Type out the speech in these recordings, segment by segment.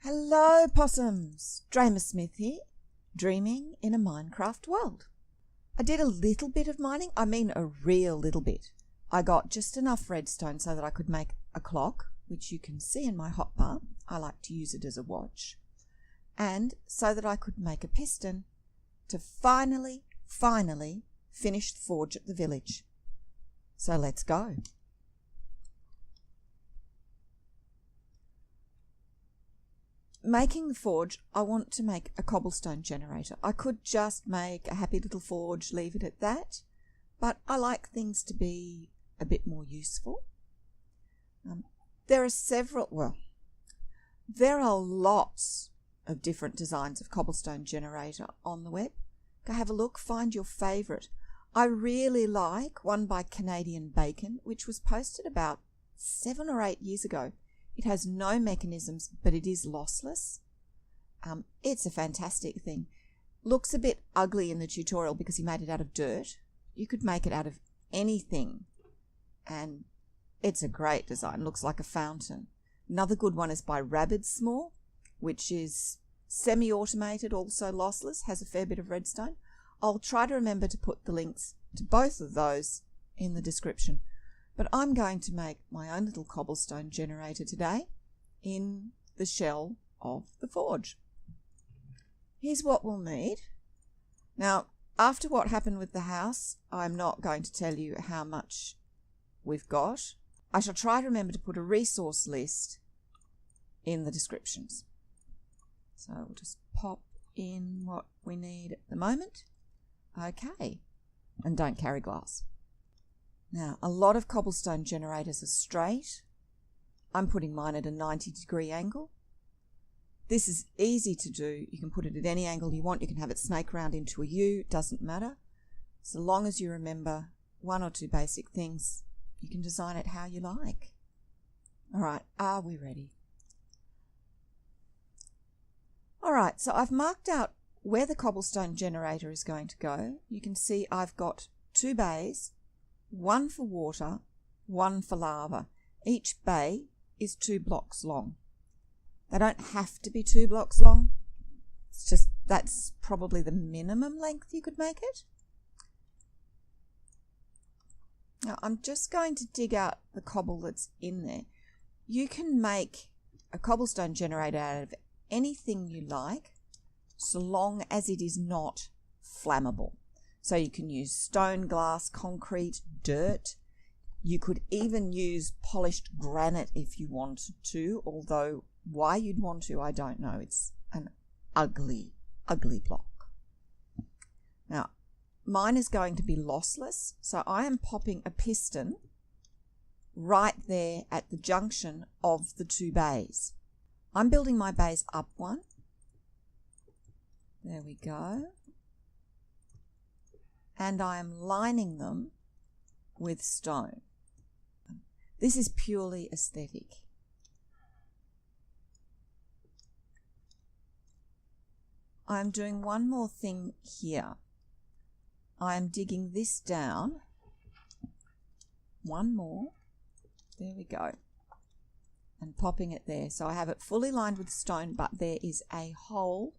Hello possums, Dreymasmith here, dreaming in a Minecraft world. I did a little bit of mining, I mean a real little bit. I got just enough redstone so that I could make a clock, which you can see in my hotbar. I like to use it as a watch. And so that I could make a piston to finally finish the forge at the village. So let's go. Making the forge, I want to make a cobblestone generator. I could just make a happy little forge, leave it at that, but I like things to be a bit more useful. There are lots of different designs of cobblestone generator on the web. Go have a look, find your favourite. I really like one by Canadian Bacon, which was posted about 7 or 8 years ago. It has no mechanisms, but it is lossless. It's a fantastic thing. Looks a bit ugly in the tutorial because he made it out of dirt. You could make it out of anything, and it's a great design. Looks like a fountain. Another good one is by Railings, which is semi-automated, also lossless, has a fair bit of redstone. I'll try to remember to put the links to both of those in the description. But I'm going to make my own little cobblestone generator today in the shell of the forge. Here's what we'll need. Now, after what happened with the house, I'm not going to tell you how much we've got. I shall try to remember to put a resource list in the descriptions. So we'll just pop in what we need at the moment. Okay, and don't carry glass. Now, a lot of cobblestone generators are straight. I'm putting mine at a 90-degree angle. This is easy to do. You can put it at any angle you want. You can have it snake round into a U. Doesn't matter. So long as you remember one or two basic things, you can design it how you like. All right, are we ready? All right, so I've marked out where the cobblestone generator is going to go. You can see I've got 2 bays. One for water, one for lava. Each bay is 2 blocks long. They don't have to be 2 blocks long. It's just that's probably the minimum length you could make it. Now I'm just going to dig out the cobble that's in there. You can make a cobblestone generator out of anything you like, so long as it is not flammable. So you can use stone, glass, concrete, dirt. You could even use polished granite if you wanted to, although why you'd want to, I don't know. It's an ugly, ugly block. Now, mine is going to be lossless, so I am popping a piston right there at the junction of the 2 bays. I'm building my bays up one. There we go. And I am lining them with stone. This is purely aesthetic. I'm doing one more thing here. I am digging this down. One more. There we go. And popping it there. So I have it fully lined with stone, but there is a hole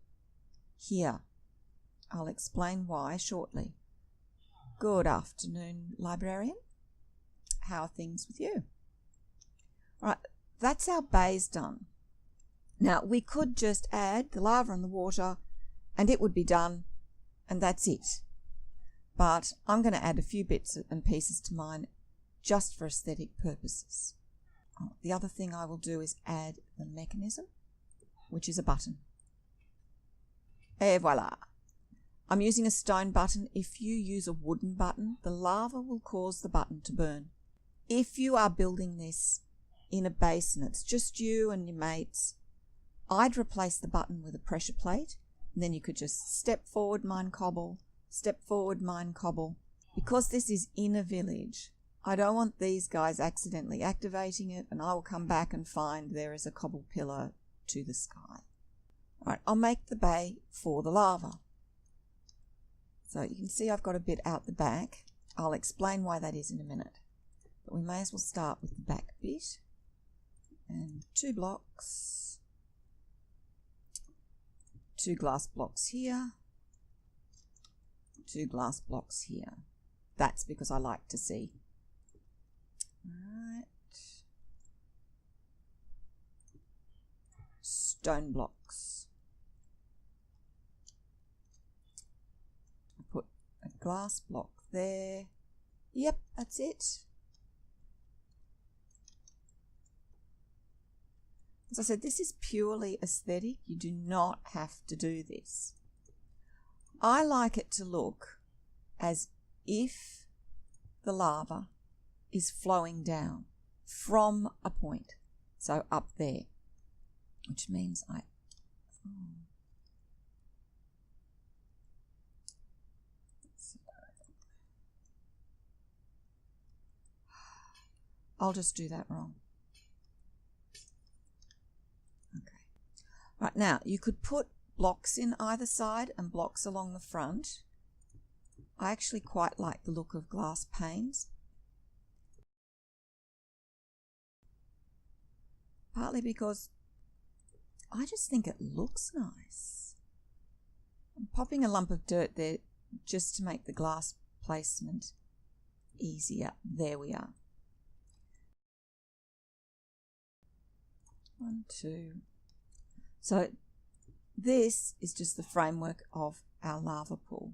here. I'll explain why shortly. Good afternoon, librarian. How are things with you? All right, that's our bays done. Now, we could just add the lava and the water, and it would be done, and that's it. But I'm going to add a few bits and pieces to mine just for aesthetic purposes. The other thing I will do is add the mechanism, which is a button. Et voila. I'm using a stone button. If you use a wooden button, the lava will cause the button to burn. If you are building this in a base and it's just you and your mates, I'd replace the button with a pressure plate, and then you could just step forward, mine cobble, step forward, mine cobble. Because this is in a village, I don't want these guys accidentally activating it, and I will come back and find there is a cobble pillar to the sky. All right, I'll make the bay for the lava. So you can see I've got a bit out the back. I'll explain why that is in a minute. But we may as well start with the back bit. And 2 blocks. 2 glass blocks here, 2 glass blocks here. That's because I like to see. Alright. Stone blocks. I put a glass block there. Yep, that's it. As I said, this is purely aesthetic. You do not have to do this. I like it to look as if the lava is flowing down from a point. So up there, which means I'll just do that wrong. Okay. Right, now you could put blocks in either side and blocks along the front. I actually quite like the look of glass panes. Partly because I just think it looks nice. I'm popping a lump of dirt there just to make the glass placement easier. There we are. 1, 2. So this is just the framework of our lava pool.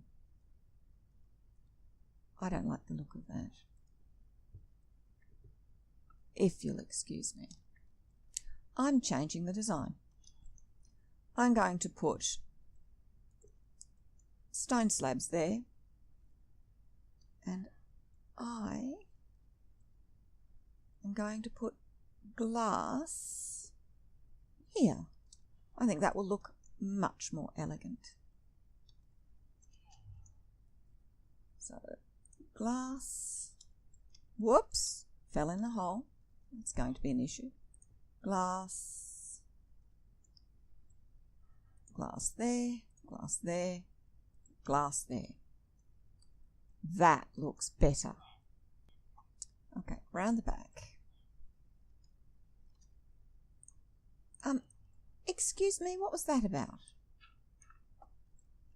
I don't like the look of that, if you'll excuse me. I'm changing the design. I'm going to put stone slabs there, and I am going to put glass here. I think that will look much more elegant. So glass, whoops, fell in the hole. It's going to be an issue. Glass, glass there, glass there, glass there. That looks better. Okay, round the back. Excuse me, what was that about?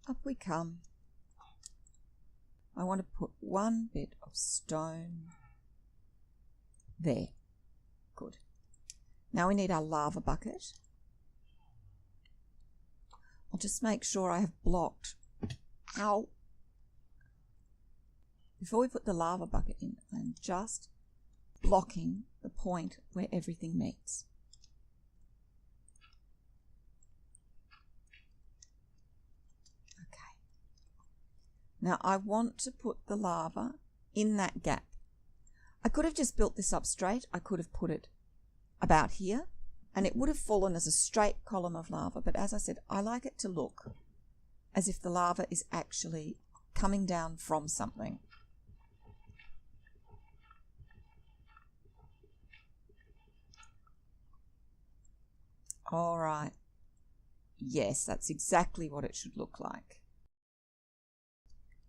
Up we come. I want to put one bit of stone there. Good. Now we need our lava bucket. I'll just make sure I have blocked. Ow! Before we put the lava bucket in, I'm just blocking the point where everything meets. Okay. Now I want to put the lava in that gap. I could have just built this up straight. I could have put it about here, and it would have fallen as a straight column of lava. But as I said, I like it to look as if the lava is actually coming down from something. All right. Yes, that's exactly what it should look like.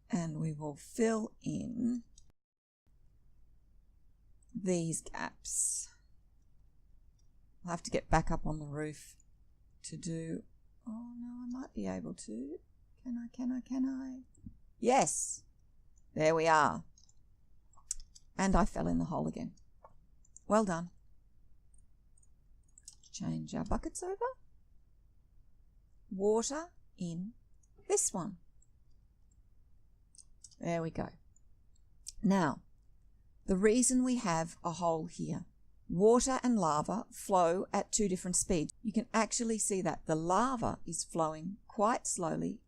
And we will fill in these gaps. I'll have to get back up on the roof to do... Oh, no, I might be able to. Can I? Yes! There we are. And I fell in the hole again. Well done. Change our buckets over. Water in this one. There we go. Now, the reason we have a hole here, water and lava flow at 2 different speeds. You can actually see that the lava is flowing quite slowly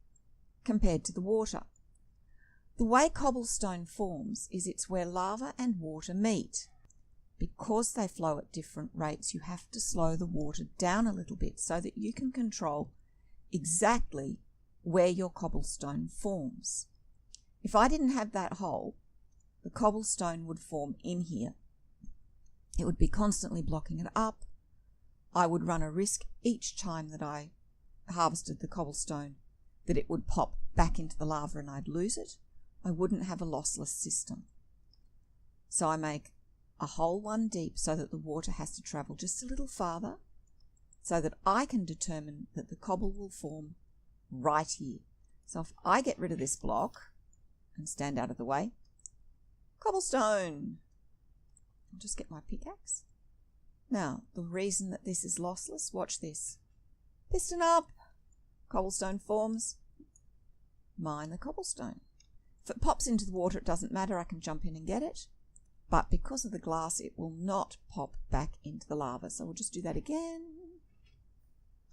compared to the water. The way cobblestone forms is it's where lava and water meet. Because they flow at different rates, you have to slow the water down a little bit so that you can control exactly where your cobblestone forms. If I didn't have that hole, the cobblestone would form in here. It would be constantly blocking it up. I would run a risk each time that I harvested the cobblestone that it would pop back into the lava and I'd lose it. I wouldn't have a lossless system. So I make a hole 1 deep so that the water has to travel just a little farther so that I can determine that the cobble will form right here. So if I get rid of this block and stand out of the way, cobblestone. I'll just get my pickaxe. Now, the reason that this is lossless, watch this. Piston up, cobblestone forms, mine the cobblestone. If it pops into the water, it doesn't matter, I can jump in and get it. But because of the glass, it will not pop back into the lava. So we'll just do that again.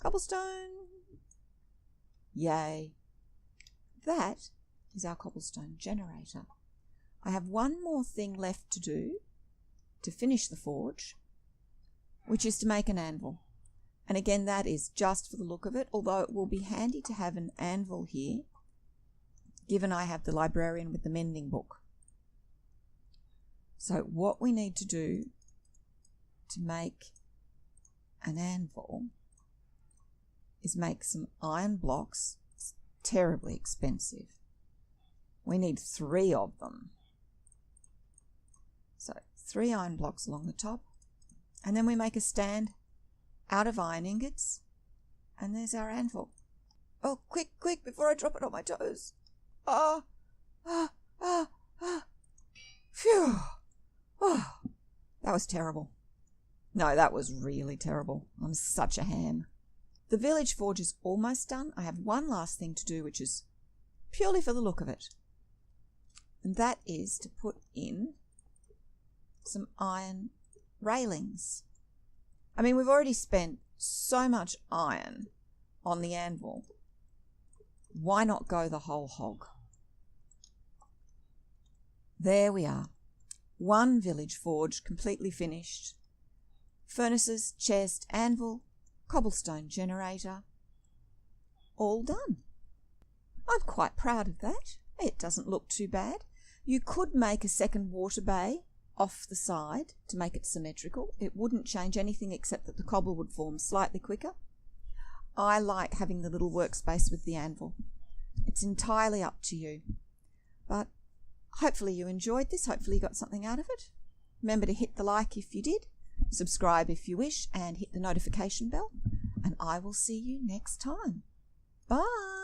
Cobblestone. Yay. That is our cobblestone generator. I have one more thing left to do to finish the forge, which is to make an anvil. And again, that is just for the look of it, although it will be handy to have an anvil here, given I have the librarian with the mending book. So what we need to do to make an anvil is make some iron blocks. It's terribly expensive. We need 3 of them. So 3 iron blocks along the top, and then we make a stand out of iron ingots, and there's our anvil. Oh, quick, quick, before I drop it on my toes. Phew. Oh, that was terrible. No, that was really terrible. I'm such a ham. The village forge is almost done. I have one last thing to do, which is purely for the look of it. And that is to put in some iron railings. I mean, we've already spent so much iron on the anvil. Why not go the whole hog? There we are. One village forge completely finished. Furnaces, chest, anvil, cobblestone generator, all done. I'm quite proud of that. It doesn't look too bad. You could make a second water bay off the side to make it symmetrical. It wouldn't change anything except that the cobble would form slightly quicker. I like having the little workspace with the anvil. It's entirely up to you. But hopefully you enjoyed this. Hopefully you got something out of it. Remember to hit the like if you did, subscribe if you wish, and hit the notification bell. And I will see you next time. Bye.